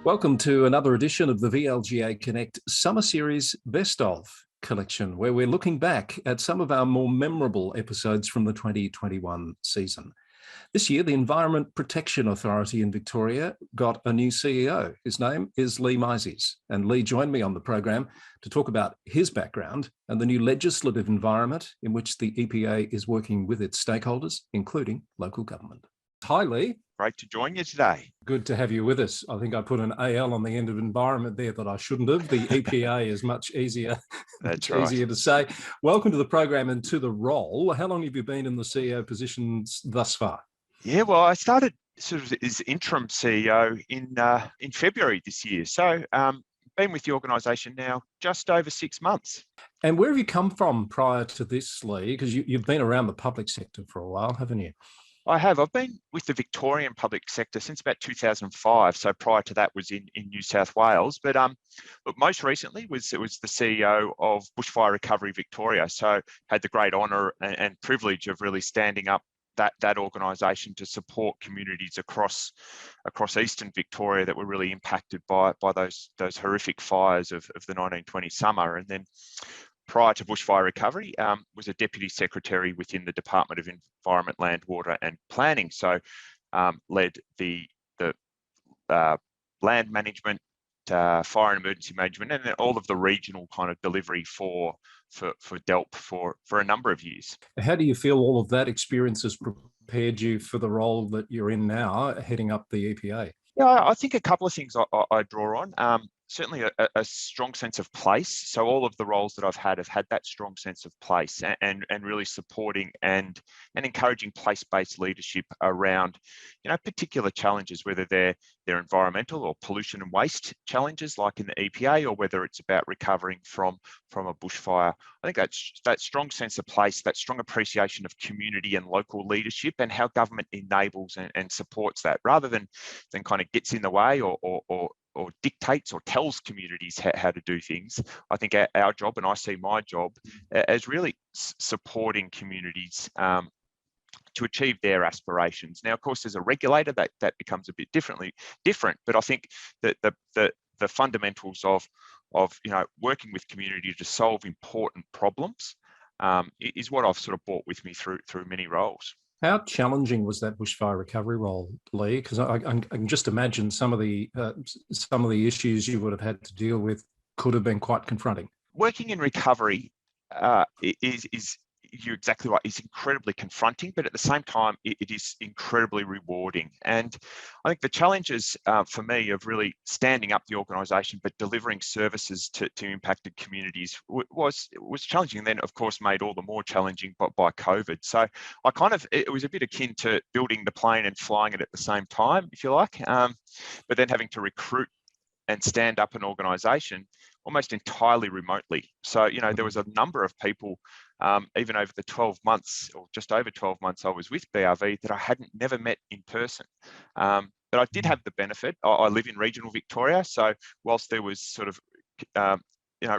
Welcome to another edition of the VLGA Connect Summer Series Best Of collection, where we're looking back at some of our more memorable episodes from the 2021 season. This year, the Environment Protection Authority in Victoria got a new CEO. His name is Miezis, and Lee joined me on the program to talk about his background and the new legislative environment in which the EPA is working with its stakeholders, including local government. Hi, Lee. Great to join you today. Good to have you with us. I think I put an AL on the end of environment there that I shouldn't have. The EPA is much easier, easier to say. Welcome to the program and to the role. How long have you been in the CEO positions thus far? Yeah, well, I started sort of as interim CEO in February this year. So been with the organisation now just over 6 months. And where have you come from prior to this, Lee? Because you've been around the public sector for a while, haven't you? I have. I've been with the Victorian public sector since about 2005. So prior to that was in New South Wales. But most recently it was the CEO of Bushfire Recovery Victoria. So had the great honour and privilege of really standing up that organisation to support communities across eastern Victoria that were really impacted by those horrific fires of the 1920 summer. And then prior to Bushfire Recovery, was a Deputy Secretary within the Department of Environment, Land, Water and Planning. So led the land management, fire and emergency management, and then all of the regional kind of delivery for DELP for a number of years. How do you feel all of that experience has prepared you for the role that you're in now, heading up the EPA? Yeah, I think a couple of things I draw on. Certainly a strong sense of place. So all of the roles that I've had have had that strong sense of place and really supporting and encouraging place-based leadership around, particular challenges, whether they're environmental or pollution and waste challenges like in the EPA, or whether it's about recovering from a bushfire. I think that strong sense of place, that strong appreciation of community and local leadership and how government enables and supports that, rather than kind of gets in the way or dictates or tells communities how to do things. I think our job, and I see my job as really supporting communities to achieve their aspirations. Now, of course, as a regulator, that becomes a bit different. But I think that the fundamentals of working with community to solve important problems is what I've sort of brought with me through many roles. How challenging was that bushfire recovery role, Lee? Because I can just imagine some of the issues you would have had to deal with could have been quite confronting. Working in recovery is you're exactly right. It's incredibly confronting, but at the same time, it is incredibly rewarding. And I think the challenges for me of really standing up the organisation, but delivering services to impacted communities was challenging. And then, of course, made all the more challenging by COVID. So it was a bit akin to building the plane and flying it at the same time, if you like. But then having to recruit and stand up an organisation almost entirely remotely. So, there was a number of people, even over the 12 months or just over 12 months I was with BRV, that I hadn't never met in person. But I did have the benefit. I live in regional Victoria. So whilst there was sort of,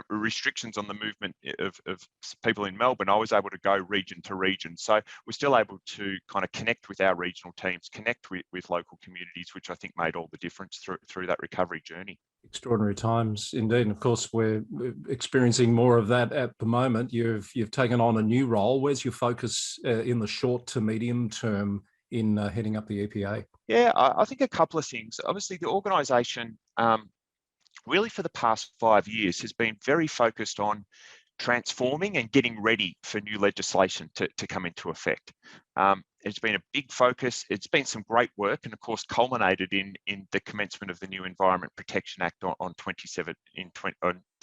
restrictions on the movement of people in Melbourne, I was able to go region to region. So we're still able to kind of connect with our regional teams, connect with local communities, which I think made all the difference through that recovery journey. Extraordinary times indeed. And of course, we're experiencing more of that at the moment. You've taken on a new role. Where's your focus in the short to medium term in heading up the EPA? Yeah, I think a couple of things. Obviously, the organisation really for the past 5 years has been very focused on transforming and getting ready for new legislation to come into effect. It's been a big focus. It's been some great work, and of course culminated in the commencement of the new Environment Protection Act on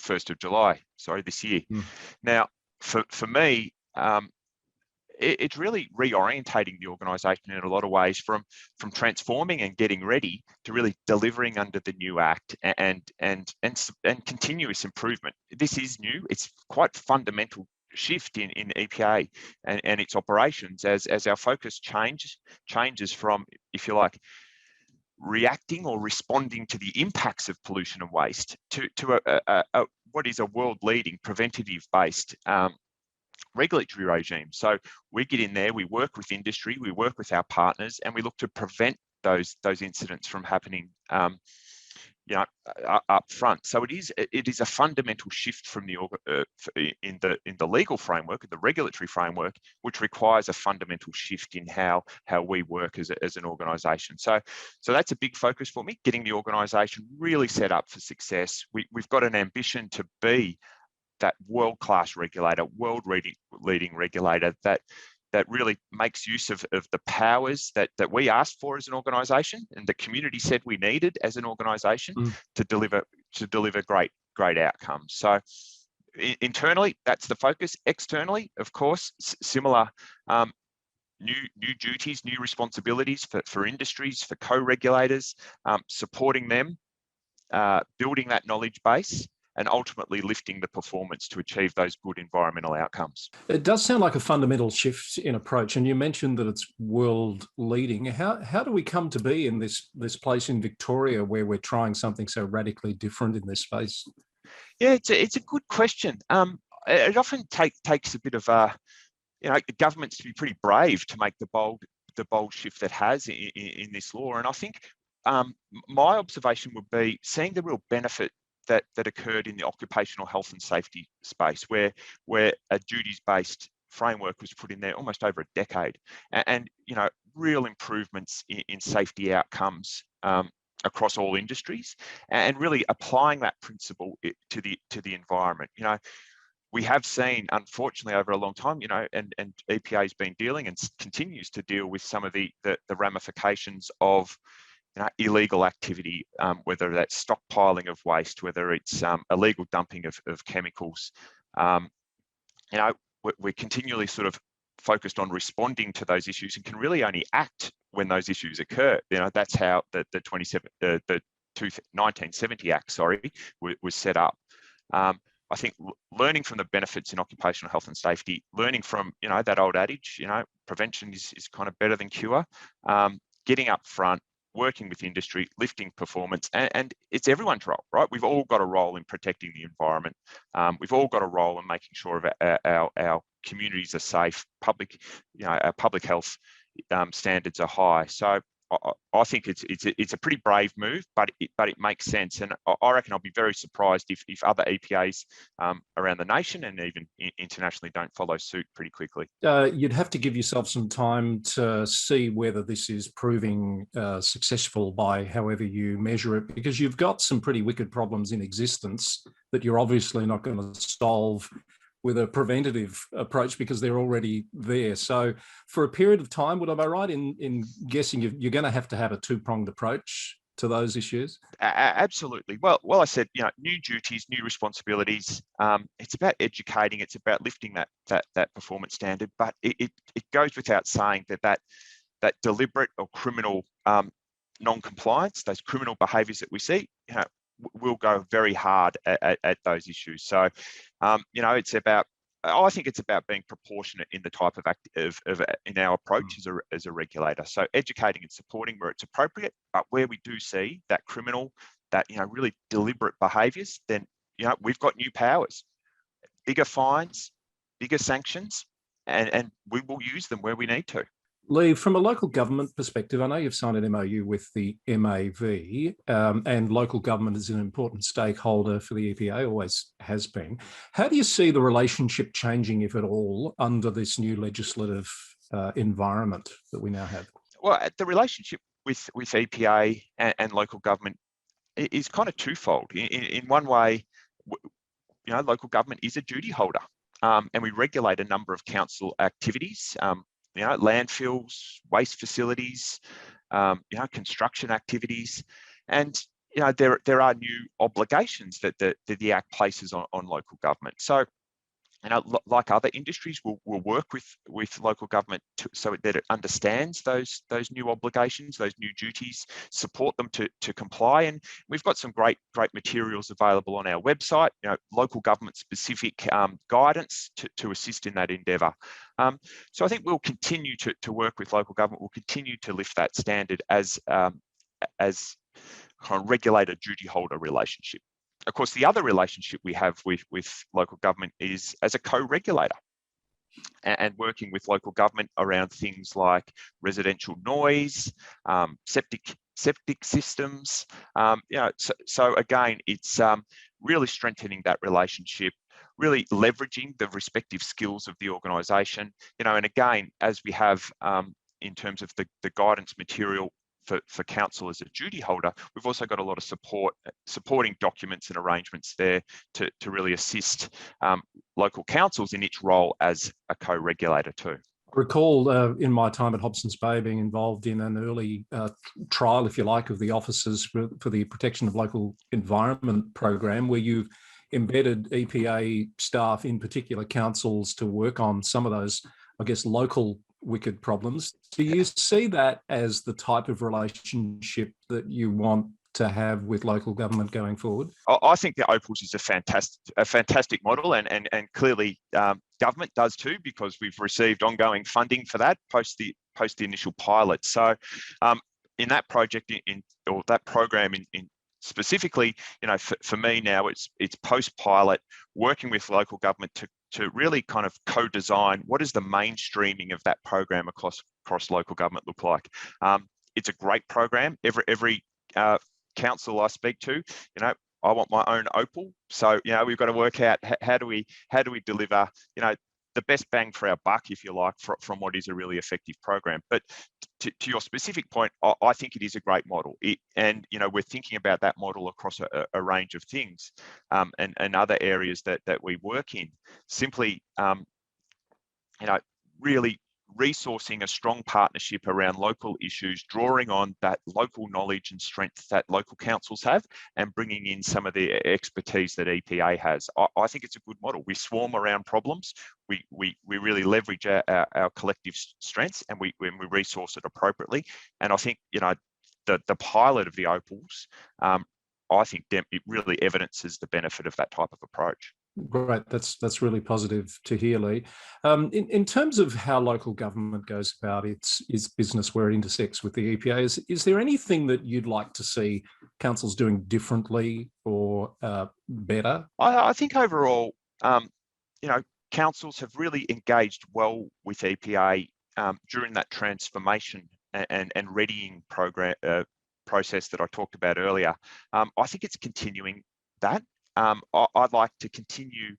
1st of July, this year. Now, for me, it's really reorientating the organisation in a lot of ways from transforming and getting ready to really delivering under the new act and continuous improvement. This is new. It's quite fundamental shift in EPA and its operations as our focus changes from, if you like, reacting or responding to the impacts of pollution and waste to what is a world-leading preventative-based regulatory regime. So we get in there, we work with industry, we work with our partners, and we look to prevent those incidents from happening up front. So it is a fundamental shift from in the legal framework, the regulatory framework, which requires a fundamental shift in how we work as an organisation. So that's a big focus for me, getting the organisation really set up for success. We've got an ambition to be that world-class regulator, world-leading regulator that really makes use of the powers that we asked for as an organisation and the community said we needed as an organisation to deliver great outcomes. So internally, that's the focus. Externally, of course, similar new duties, new responsibilities for industries, for co-regulators, supporting them, building that knowledge base, and ultimately lifting the performance to achieve those good environmental outcomes. It does sound like a fundamental shift in approach, and you mentioned that it's world leading. How do we come to be in this place in Victoria where we're trying something so radically different in this space? Yeah, it's a good question. It often takes a bit of governments to be pretty brave to make the bold shift that has in this law. And I think my observation would be seeing the real benefit that occurred in the occupational health and safety space, where a duties-based framework was put in there almost over a decade, and real improvements in safety outcomes across all industries, and really applying that principle to the environment. We have seen, unfortunately, over a long time, and EPA has been dealing and continues to deal with some of the ramifications of illegal activity, whether that's stockpiling of waste, whether it's illegal dumping of chemicals. We're continually sort of focused on responding to those issues and can really only act when those issues occur. That's how the 1970 Act, was set up. I think learning from the benefits in occupational health and safety, learning from that old adage, prevention is kind of better than cure. Getting up front, working with industry, lifting performance, and it's everyone's role, right? We've all got a role in protecting the environment. We've all got a role in making sure our communities are safe. Our public health standards are high. So I think it's a pretty brave move, but it makes sense, and I reckon I'll be very surprised if other EPAs around the nation and even internationally don't follow suit pretty quickly. You'd have to give yourself some time to see whether this is proving successful by however you measure it, because you've got some pretty wicked problems in existence that you're obviously not going to solve with a preventative approach because they're already there. So for a period of time, would I be right in guessing you're going to have a two-pronged approach to those issues? Absolutely. Well, I said, new duties, new responsibilities. It's about educating. It's about lifting that performance standard. But it goes without saying that deliberate or criminal non-compliance, those criminal behaviours that we see, we'll go very hard at those issues. So, it's about. I think it's about being proportionate in the type of in our approach as a regulator. So educating and supporting where it's appropriate, but where we do see that criminal, that really deliberate behaviours, then we've got new powers, bigger fines, bigger sanctions, and we will use them where we need to. Lee, from a local government perspective, I know you've signed an MOU with the MAV, and local government is an important stakeholder for the EPA, always has been. How do you see the relationship changing, if at all, under this new legislative environment that we now have? Well, the relationship with EPA and local government is kind of twofold. In one way, local government is a duty holder, and we regulate a number of council activities. Landfills, waste facilities, construction activities, and there are new obligations that the Act places on local government. So, like other industries, we'll work with local government so that it understands those new obligations, those new duties, support them to comply. And we've got some great materials available on our website, local government specific guidance to assist in that endeavour. So I think we'll continue to work with local government. We'll continue to lift that standard as kind of regulator duty holder relationship. Of course, the other relationship we have with local government is as a co-regulator, and working with local government around things like residential noise, septic septic systems. So again, it's really strengthening that relationship, really leveraging the respective skills of the organisation. And again, as we have in terms of the guidance material for council as a duty holder, we've also got a lot of supporting documents and arrangements there to really assist local councils in its role as a co-regulator too. I recall in my time at Hobson's Bay being involved in an early trial, if you like, of the officers for the Protection of Local Environment program, where you've embedded EPA staff, in particular councils, to work on some of those, I guess, local wicked problems. Do you see that as the type of relationship that you want to have with local government going forward? I think the Opals is a fantastic model, and clearly government does too, because we've received ongoing funding for that post the initial pilot. So in that project or that program in specifically, for me now, it's post-pilot, working with local government to really kind of co-design what does the mainstreaming of that program across local government look like. It's a great program. Every council I speak to, I want my own Opal. So, we've got to work out how do we deliver, the best bang for our buck, if you like, from what is a really effective program. But to your specific point, I think it is a great model. We're thinking about that model across a range of things and other areas that we work in. Simply, really resourcing a strong partnership around local issues, drawing on that local knowledge and strength that local councils have, and bringing in some of the expertise that EPA has. I think it's a good model. We swarm around problems. We really leverage our collective strengths, and we resource it appropriately. And I think the pilot of the Opals, I think it really evidences the benefit of that type of approach. Great, that's really positive to hear, Lee. In terms of how local government goes about its business, where it intersects with the EPA, is there anything that you'd like to see councils doing differently or better? I think overall, councils have really engaged well with EPA during that transformation and readying process that I talked about earlier. I think it's continuing that. I'd like to continue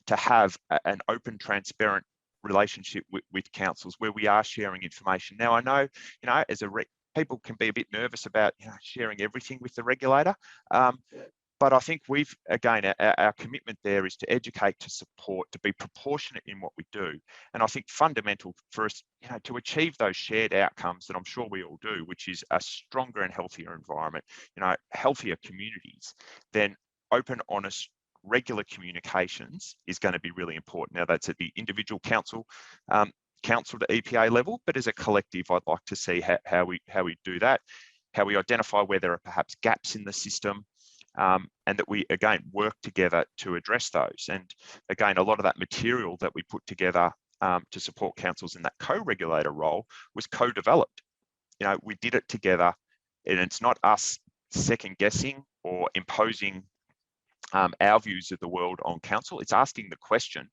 to have an open, transparent relationship with councils where we are sharing information. Now, I know, people can be a bit nervous about sharing everything with the regulator, but I think our commitment there is to educate, to support, to be proportionate in what we do. And I think fundamental for us, to achieve those shared outcomes that I'm sure we all do, which is a stronger and healthier environment, healthier communities, then open, honest, regular communications is going to be really important. Now, that's at the individual council to EPA level, but as a collective, I'd like to see how we do that, how we identify where there are perhaps gaps in the system, and that we, again, work together to address those. And again, a lot of that material that we put together to support councils in that co-regulator role was co-developed. We did it together, and it's not us second guessing or imposing our views of the world on council. It's asking the question,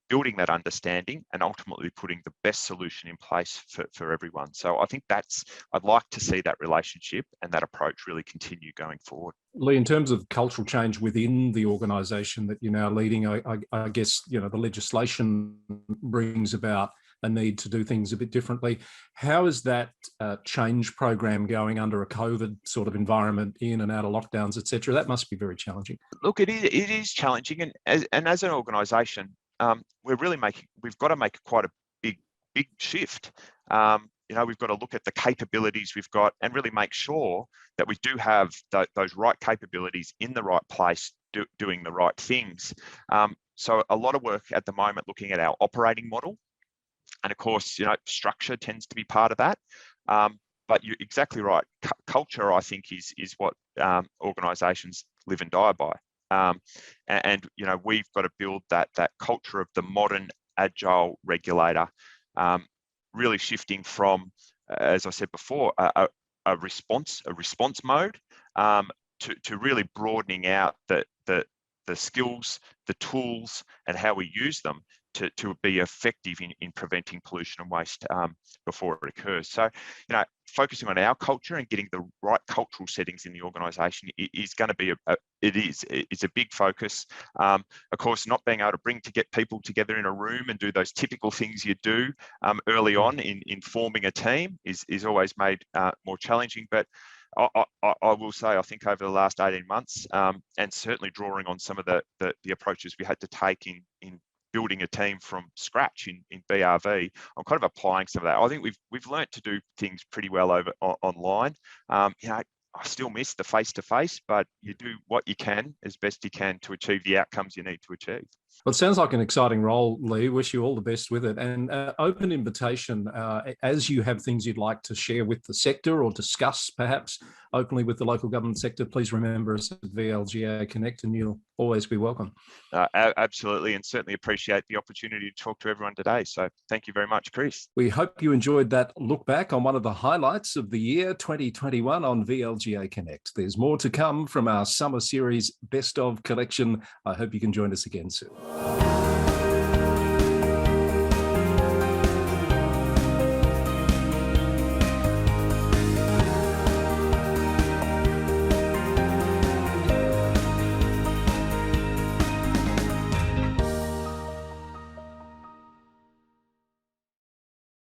building that understanding, and ultimately putting the best solution in place for everyone. So I think I'd like to see that relationship and that approach really continue going forward. Lee, in terms of cultural change within the organisation that you're now leading, I guess, the legislation brings about a need to do things a bit differently. How is that change program going under a COVID sort of environment, in and out of lockdowns, etc.? That must be very challenging. Look, it is challenging, and as an organisation, we've got to make quite a big shift. We've got to look at the capabilities we've got and really make sure that we do have those right capabilities in the right place, doing the right things. So a lot of work at the moment looking at our operating model. And of course, structure tends to be part of that. But you're exactly right. Culture, I think, is what organisations live and die by. And we've got to build that culture of the modern, agile regulator, really shifting from, as I said before, a response mode to really broadening out the skills, the tools, and how we use them to be effective in preventing pollution and waste before it occurs. So, focusing on our culture and getting the right cultural settings in the organisation is going to be it's a big focus. Of course, not being able to get people together in a room and do those typical things you do early on in forming a team is always made more challenging. But I will say, I think over the last 18 months, and certainly drawing on some of the approaches we had to take in building a team from scratch in BRV, I'm kind of applying some of that. I think we've learnt to do things pretty well online. I still miss the face-to-face, but you do what you can as best you can to achieve the outcomes you need to achieve. Well, it sounds like an exciting role, Lee. Wish you all the best with it. And open invitation, as you have things you'd like to share with the sector or discuss perhaps openly with the local government sector, please remember us at VLGA Connect and you'll always be welcome. Absolutely, and certainly appreciate the opportunity to talk to everyone today. So thank you very much, Chris. We hope you enjoyed that look back on one of the highlights of the year 2021 on VLGA Connect. There's more to come from our summer series Best of collection. I hope you can join us again soon.